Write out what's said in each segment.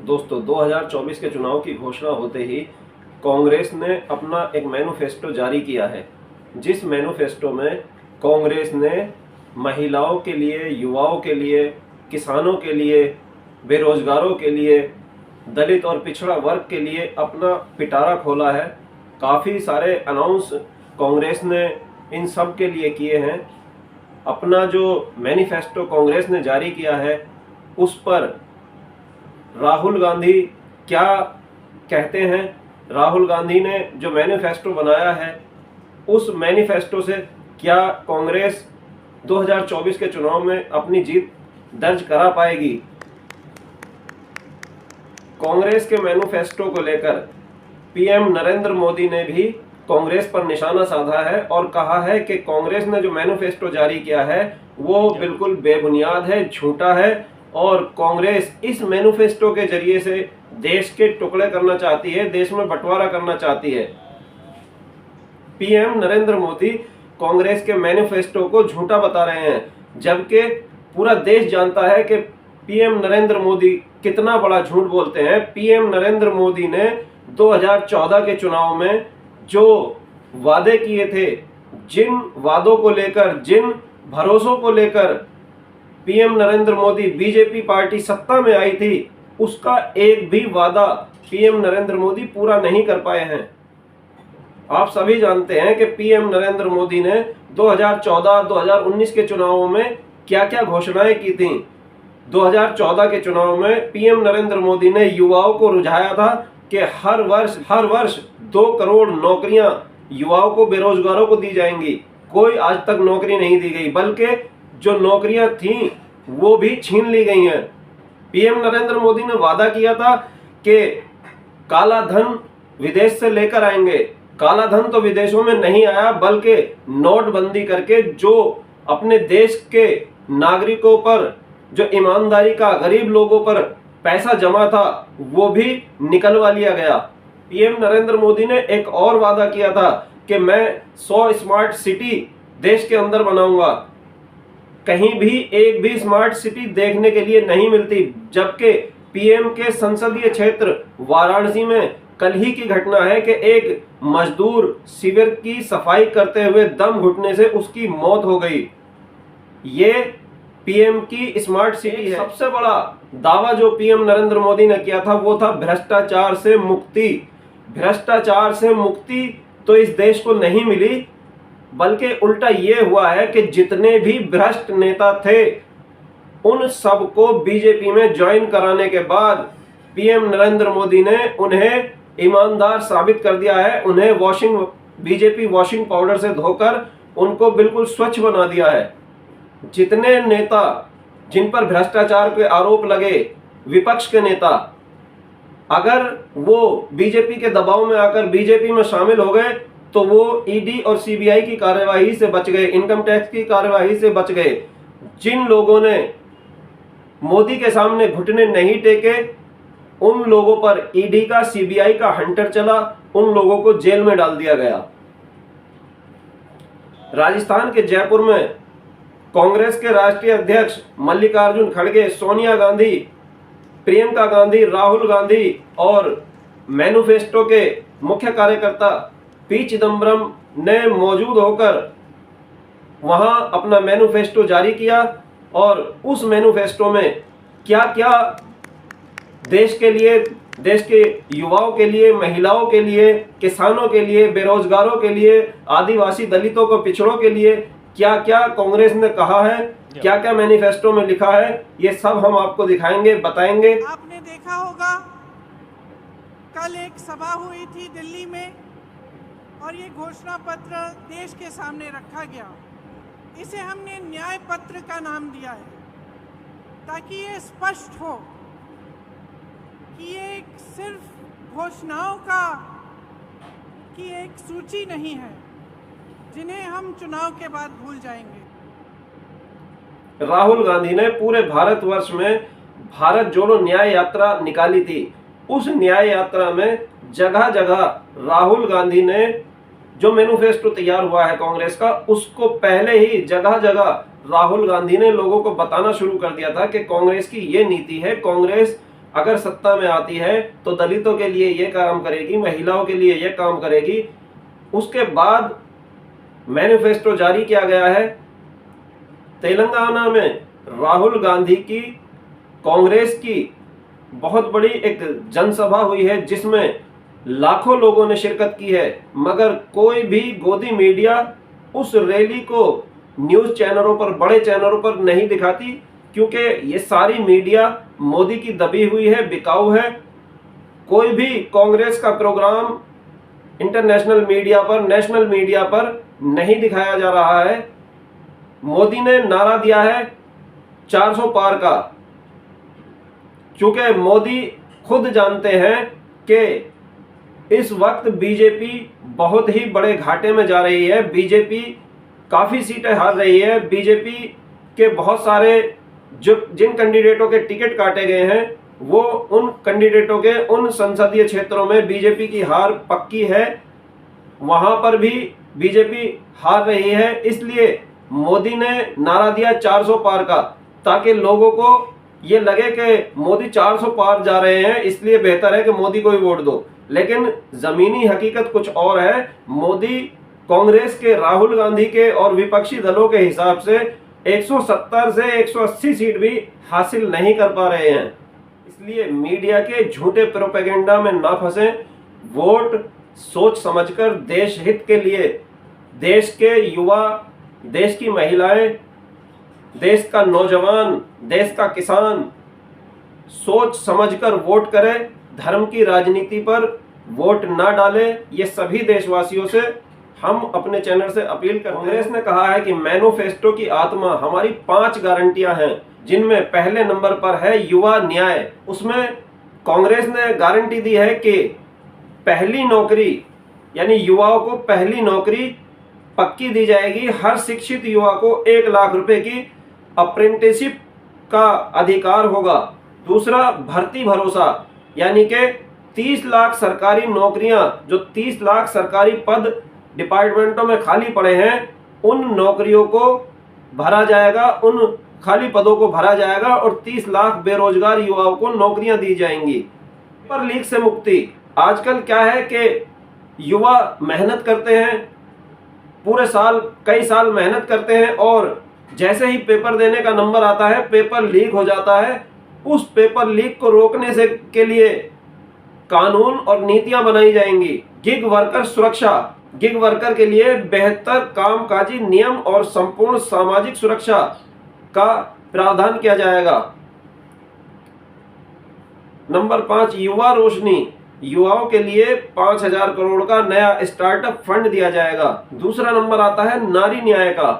दोस्तों 2024 के चुनाव की घोषणा होते ही कांग्रेस ने अपना एक मैनिफेस्टो जारी किया है, जिस मैनिफेस्टो में कांग्रेस ने महिलाओं के लिए, युवाओं के लिए, किसानों के लिए, बेरोजगारों के लिए, दलित और पिछड़ा वर्ग के लिए अपना पिटारा खोला है। काफ़ी सारे अनाउंस कांग्रेस ने इन सब के लिए किए हैं। अपना जो मैनिफेस्टो कांग्रेस ने जारी किया है उस पर राहुल गांधी क्या कहते हैं। राहुल गांधी ने जो मैनिफेस्टो बनाया है उस मैनिफेस्टो से क्या कांग्रेस 2024 के चुनाव में अपनी जीत दर्ज करा पाएगी। कांग्रेस के मैनिफेस्टो को लेकर पीएम नरेंद्र मोदी ने भी कांग्रेस पर निशाना साधा है और कहा है कि कांग्रेस ने जो मैनिफेस्टो जारी किया है वो बिल्कुल बेबुनियाद है, झूठा है और कांग्रेस इस मैनिफेस्टो के जरिए से देश के टुकड़े करना चाहती है, देश में बंटवारा करना चाहती है। पीएम नरेंद्र मोदी कांग्रेस के मैनिफेस्टो को झूठा बता रहे हैं, जबकि पूरा देश जानता है कि पीएम नरेंद्र मोदी कितना बड़ा झूठ बोलते हैं। पीएम नरेंद्र मोदी ने 2014 के चुनाव में जो वादे किए थे, जिन वादों को लेकर, जिन भरोसों को लेकर PM Narendra Modi BJP party सत्ता में आई थी, उसका एक भी वादा पीएम नरेंद्र मोदी पूरा नहीं कर पाए हैं। आप सभी जानते हैं कि पीएम नरेंद्र मोदी ने 2014-2019 के चुनावों में क्या क्या घोषणाएं की थी। 2014 के चुनाव में पीएम नरेंद्र मोदी ने युवाओं को रुझाया था कि हर वर्ष 2 करोड़ नौकरियां युवाओं को, बेरोजगारों को दी जाएंगी। कोई आज तक नौकरी नहीं दी गई, बल्कि जो नौकरियां थीं वो भी छीन ली गई हैं। पीएम नरेंद्र मोदी ने वादा किया था कि काला धन विदेश से लेकर आएंगे। काला धन तो विदेशों में नहीं आया, बल्कि नोटबंदी करके जो अपने देश के नागरिकों पर, जो ईमानदारी का गरीब लोगों पर पैसा जमा था, वो भी निकलवा लिया गया। पीएम नरेंद्र मोदी ने एक और वादा किया था कि मैं 100 स्मार्ट सिटी देश के अंदर बनाऊंगा। कहीं भी एक भी स्मार्ट सिटी देखने के लिए नहीं मिलती, जबकि पीएम के संसदीय क्षेत्र वाराणसी में कल ही की घटना है कि एक मजदूर शिविर की सफाई करते हुए दम घुटने से उसकी मौत हो गई। ये पीएम की स्मार्ट सिटी है। सबसे बड़ा दावा जो पीएम नरेंद्र मोदी ने किया था वो था भ्रष्टाचार से मुक्ति। भ्रष्टाचार से मुक्ति तो इस देश को नहीं मिली, बल्कि उल्टा ये हुआ है कि जितने भी भ्रष्ट नेता थे उन सबको बीजेपी में ज्वाइन कराने के बाद पीएम नरेंद्र मोदी ने उन्हें ईमानदार साबित कर दिया है। उन्हें बीजेपी वॉशिंग पाउडर से धोकर उनको बिल्कुल स्वच्छ बना दिया है। जितने नेता जिन पर भ्रष्टाचार के आरोप लगे, विपक्ष के नेता, अगर वो बीजेपी के दबाव में आकर बीजेपी में शामिल हो गए तो वो ईडी और सीबीआई की कार्यवाही से बच गए, इनकम टैक्स की कार्यवाही से बच गए। जिन लोगों ने मोदी के सामने घुटने नहीं टेके, उन लोगों पर ईडी का, सीबीआई का हंटर चला, उन लोगों को जेल में डाल दिया गया। राजस्थान के जयपुर में कांग्रेस के राष्ट्रीय अध्यक्ष मल्लिकार्जुन खड़गे, सोनिया गांधी, प्रियंका गांधी, राहुल गांधी और मैनिफेस्टो के मुख्य कार्यकर्ता पी चिदम्बरम ने मौजूद होकर वहां अपना मैनिफेस्टो जारी किया और उस मैनिफेस्टो में क्या क्या देश के लिए, देश के युवाओं के लिए, महिलाओं के लिए, किसानों के लिए, बेरोजगारों के लिए, आदिवासी दलितों को, पिछड़ों के लिए क्या क्या कांग्रेस ने कहा है, क्या क्या मैनिफेस्टो में लिखा है, ये सब हम आपको दिखाएंगे, बताएंगे। आपने देखा होगा कल एक सभा हुई थी दिल्ली में और ये घोषणा पत्र देश के सामने रखा गया। इसे हमने न्याय पत्र का नाम दिया है ताकि ये स्पष्ट हो कि ये एक सिर्फ घोषणाओं का की एक सूची नहीं है जिन्हें हम चुनाव के बाद भूल जाएंगे। राहुल गांधी ने पूरे भारतवर्ष में भारत जोड़ो न्याय यात्रा निकाली थी। उस न्याय यात्रा में जगह जगह राहुल गांधी ने जो मैनिफेस्टो तैयार हुआ है कांग्रेस का, उसको पहले ही जगह जगह राहुल गांधी ने लोगों को बताना शुरू कर दिया था कि कांग्रेस की ये नीति है, कांग्रेस अगर सत्ता में आती है तो दलितों के लिए ये काम करेगी, महिलाओं के लिए ये काम करेगी। उसके बाद मैनिफेस्टो जारी किया गया है। तेलंगाना में राहुल गांधी की, कांग्रेस की बहुत बड़ी एक जनसभा हुई है जिसमें लाखों लोगों ने शिरकत की है, मगर कोई भी गोदी मीडिया उस रैली को न्यूज चैनलों पर, बड़े चैनलों पर नहीं दिखाती, क्योंकि ये सारी मीडिया मोदी की दबी हुई है, बिकाऊ है। कोई भी कांग्रेस का प्रोग्राम इंटरनेशनल मीडिया पर, नेशनल मीडिया पर नहीं दिखाया जा रहा है। मोदी ने नारा दिया है 400 पार का, क्योंकि मोदी खुद जानते हैं कि इस वक्त बीजेपी बहुत ही बड़े घाटे में जा रही है। बीजेपी काफ़ी सीटें हार रही है। बीजेपी के बहुत सारे जिन कैंडिडेटों के टिकट काटे गए हैं वो उन कैंडिडेटों के उन संसदीय क्षेत्रों में बीजेपी की हार पक्की है, वहां पर भी बीजेपी हार रही है। इसलिए मोदी ने नारा दिया 400 पार का, ताकि लोगों को ये लगे कि मोदी 400 पार जा रहे हैं, इसलिए बेहतर है कि मोदी को ही वोट दो। लेकिन जमीनी हकीकत कुछ और है। मोदी कांग्रेस के, राहुल गांधी के और विपक्षी दलों के हिसाब से 170 से 180 सीट भी हासिल नहीं कर पा रहे हैं। इसलिए मीडिया के झूठे प्रोपेगेंडा में ना फंसें। वोट सोच समझकर देश हित के लिए, देश के युवा, देश की महिलाएं, देश का नौजवान, देश का किसान सोच समझकर वोट करें। धर्म की राजनीति पर वोट ना डालें। ये सभी देशवासियों से हम अपने चैनल से अपील करते हैं। कांग्रेस ने कहा है कि मैनिफेस्टो की आत्मा हमारी 5 गारंटियां हैं, जिनमें पहले नंबर पर है युवा न्याय। उसमें कांग्रेस ने गारंटी दी है कि पहली नौकरी, यानी युवाओं को पहली नौकरी पक्की दी जाएगी। हर शिक्षित युवा को 1 लाख रुपए की अप्रेंटिसशिप का अधिकार होगा। दूसरा, भर्ती भरोसा, यानी कि 30 लाख सरकारी नौकरियां, जो 30 लाख सरकारी पद डिपार्टमेंटों में खाली पड़े हैं, उन नौकरियों को भरा जाएगा, उन खाली पदों को भरा जाएगा और 30 लाख बेरोजगार युवाओं को नौकरियां दी जाएंगी। पेपर लीक से मुक्ति। आजकल क्या है कि युवा मेहनत करते हैं, पूरे साल, कई साल मेहनत करते हैं, और जैसे ही पेपर देने का नंबर आता है पेपर लीक हो जाता है। उस पेपर लीक को रोकने से के लिए कानून और नीतियां बनाई जाएंगी। गिग वर्कर सुरक्षा, गिग वर्कर के लिए बेहतर कामकाजी नियम और संपूर्ण सामाजिक सुरक्षा का प्रावधान किया जाएगा। नंबर 5, युवा रोशनी, युवाओं के लिए 5000 करोड़ का नया स्टार्टअप फंड दिया जाएगा। दूसरा नंबर आता है नारी न्याय का।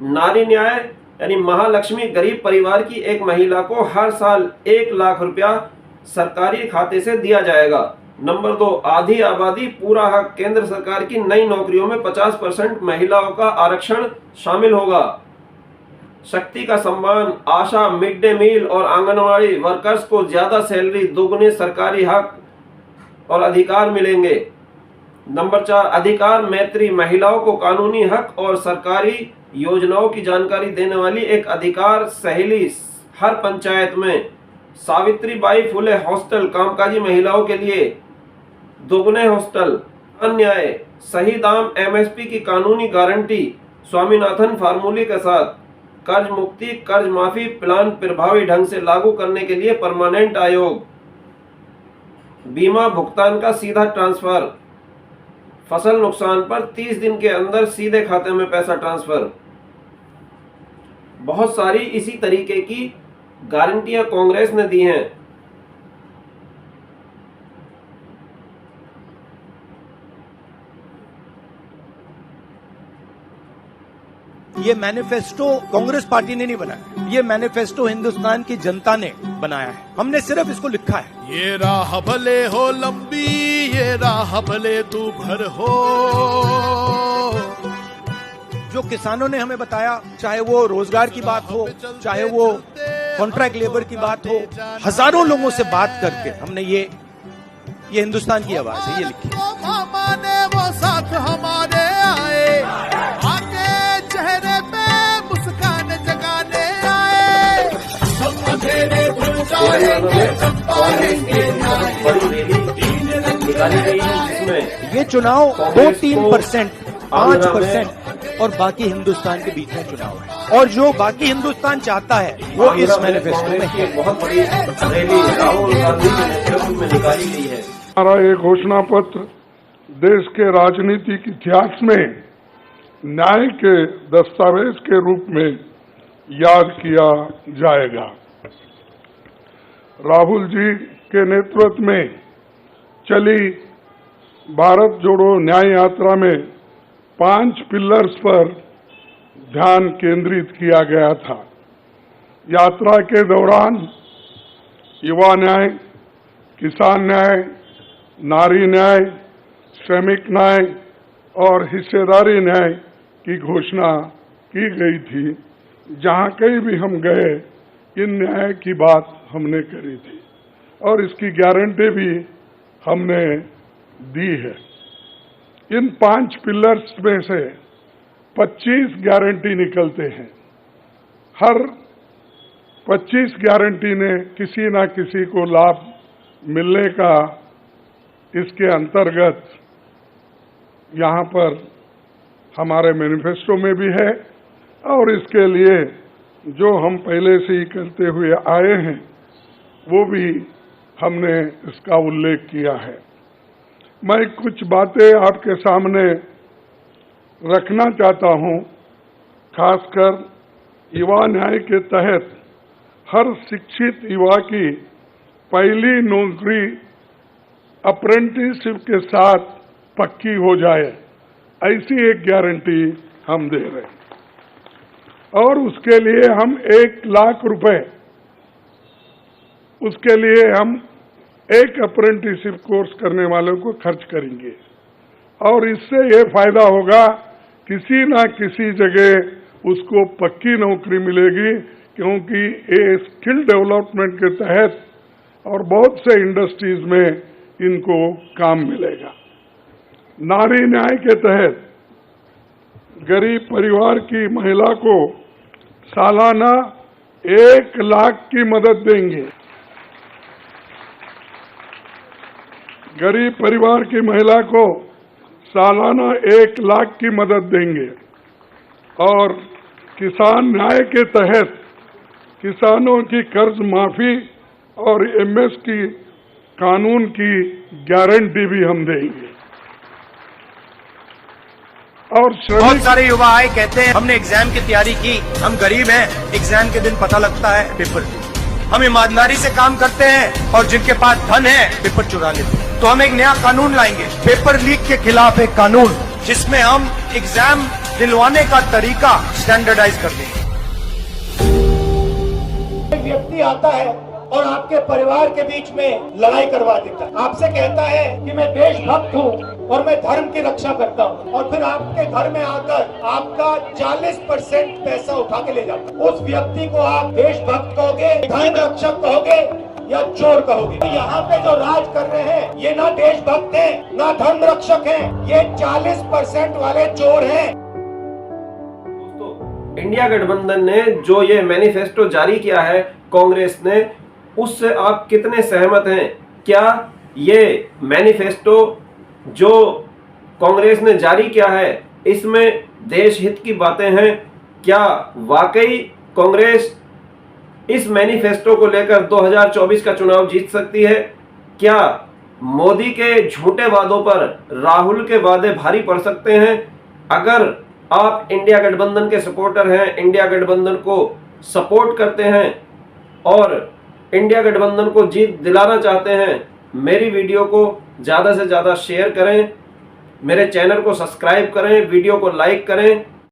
नारी न्याय यानी महालक्ष्मी गरीब परिवार की एक महिला को हर साल 1 लाख रुपया सरकारी खाते से दिया जाएगा। नंबर 2, आधी आबादी पूरा हक। केंद्र सरकार की नई नौकरियों में 50% महिलाओं का आरक्षण शामिल होगा। शक्ति का सम्मान, आशा, मिड डे मील और आंगनवाड़ी वर्कर्स को ज्यादा सैलरी, दोगुने सरकारी हक और अधिकार मिलेंगे। नंबर 4, अधिकार मैत्री, महिलाओं को कानूनी हक और सरकारी योजनाओं की जानकारी देने वाली एक अधिकार सहेली हर पंचायत में। सावित्रीबाई फुले हॉस्टल, कामकाजी महिलाओं के लिए दोगुने हॉस्टल। अन्याय, सही दाम एमएसपी की कानूनी गारंटी स्वामीनाथन फार्मूले के साथ। कर्ज मुक्ति, कर्ज माफी प्लान प्रभावी ढंग से लागू करने के लिए परमानेंट आयोग। बीमा भुगतान का सीधा ट्रांसफर, फसल नुकसान पर 30 दिन के अंदर सीधे खाते में पैसा ट्रांसफर। बहुत सारी इसी तरीके की गारंटियां कांग्रेस ने दी हैं। ये मैनिफेस्टो कांग्रेस पार्टी ने नहीं बनाया, ये मैनिफेस्टो हिंदुस्तान की जनता ने बनाया है। हमने सिर्फ इसको लिखा है। ये राह भले हो लंबी, ये राह भले तू भर हो। जो किसानों ने हमें बताया, चाहे वो रोजगार की बात हो, चाहे वो कॉन्ट्रैक्ट लेबर की बात हो, हजारों लोगों से बात करके हमने ये हिंदुस्तान की आवाज है, ये लिखी है। माने वो साथ हमारे आए, आके चेहरे पे मुस्कान जगाने आए। हम अंधेरे भूल जाओ तेलंगाना में कांग्रेस की बड़ी रैली निकाली गई जिसमें ये चुनाव कांग्रेस 2-3%, आंध्रा में 5% और बाकी हिंदुस्तान के बीच में चुनाव है, और जो बाकी हिंदुस्तान चाहता है वो इस आंध्रा में मैनिफेस्टो में कांग्रेस की है। एक बहुत बड़ी रैली राहुल गांधी के नेतृत्व में निकाली गई है। हमारा ये घोषणा पत्र देश के राजनीतिक इतिहास में न्याय के दस्तावेज के रूप में याद किया जाएगा। राहुल जी के नेतृत्व में चली भारत जोड़ो न्याय यात्रा में 5 पिलर्स पर ध्यान केंद्रित किया गया था। यात्रा के दौरान युवा न्याय, किसान न्याय, नारी न्याय, श्रमिक न्याय और हिस्सेदारी न्याय की घोषणा की गई थी। जहां कहीं भी हम गए इन न्याय की बात हमने करी थी और इसकी गारंटी भी हमने दी है। इन 5 पिलर्स में से 25 गारंटी निकलते हैं। हर 25 गारंटी ने किसी न किसी को लाभ मिलने का इसके अंतर्गत यहाँ पर हमारे मैनिफेस्टो में भी है और इसके लिए जो हम पहले से ही करते हुए आए हैं वो भी हमने इसका उल्लेख किया है। मैं कुछ बातें आपके सामने रखना चाहता हूं। खासकर युवा न्याय के तहत हर शिक्षित युवा की पहली नौकरी अप्रेंटिसशिप के साथ पक्की हो जाए, ऐसी एक गारंटी हम दे रहे हैं और उसके लिए हम 1 लाख रुपए, उसके लिए हम एक अप्रेंटिसशिप कोर्स करने वालों को खर्च करेंगे और इससे ये फायदा होगा किसी ना किसी जगह उसको पक्की नौकरी मिलेगी, क्योंकि ये स्किल डेवलपमेंट के तहत और बहुत से इंडस्ट्रीज में इनको काम मिलेगा। नारी न्याय के तहत गरीब परिवार की महिला को सालाना 1 लाख की मदद देंगे। गरीब परिवार की महिला को सालाना 1 लाख की मदद देंगे और किसान न्याय के तहत किसानों की कर्ज माफी और एमएसपी कानून की गारंटी भी हम देंगे। और बहुत सारे युवा आए कहते हैं हमने एग्जाम की तैयारी की, हम गरीब हैं, एग्जाम के दिन पता लगता है पेपर लीक। हम ईमानदारी से काम करते हैं और जिनके पास धन है पेपर चुरा लेते हैं। तो हम एक नया कानून लाएंगे, पेपर लीक के खिलाफ एक कानून, जिसमें हम एग्जाम दिलवाने का तरीका स्टैंडर्डाइज कर देंगे। एक व्यक्ति आता है और आपके परिवार के बीच में लड़ाई करवा देता है, आपसे कहता है कि मैं देशभक्त हूँ और मैं धर्म की रक्षा करता हूँ, और फिर आपके घर में आकर आपका 40% पैसा उठा के ले जाता है। उस व्यक्ति को आप देशभक्त कहोगे, धर्म रक्षक कहोगे या चोर कहोगे? यहाँ पे जो राज कर रहे हैं ये ना देशभक्त हैं ना धर्म रक्षक हैं, ये 40% वाले चोर हैं। दोस्तों, इंडिया गठबंधन ने जो ये मैनिफेस्टो जारी किया है कांग्रेस ने, उससे आप कितने सहमत हैं? क्या ये मैनिफेस्टो जो कांग्रेस ने जारी किया है इसमें देश हित की बातें हैं? क्या वाकई कांग्रेस इस मैनिफेस्टो को लेकर 2024 का चुनाव जीत सकती है? क्या मोदी के झूठे वादों पर राहुल के वादे भारी पड़ सकते हैं? अगर आप इंडिया गठबंधन के सपोर्टर हैं, इंडिया गठबंधन को सपोर्ट करते हैं और इंडिया गठबंधन को जीत दिलाना चाहते हैं, मेरी वीडियो को ज़्यादा से ज़्यादा शेयर करें, मेरे चैनल को सब्सक्राइब करें, वीडियो को लाइक करें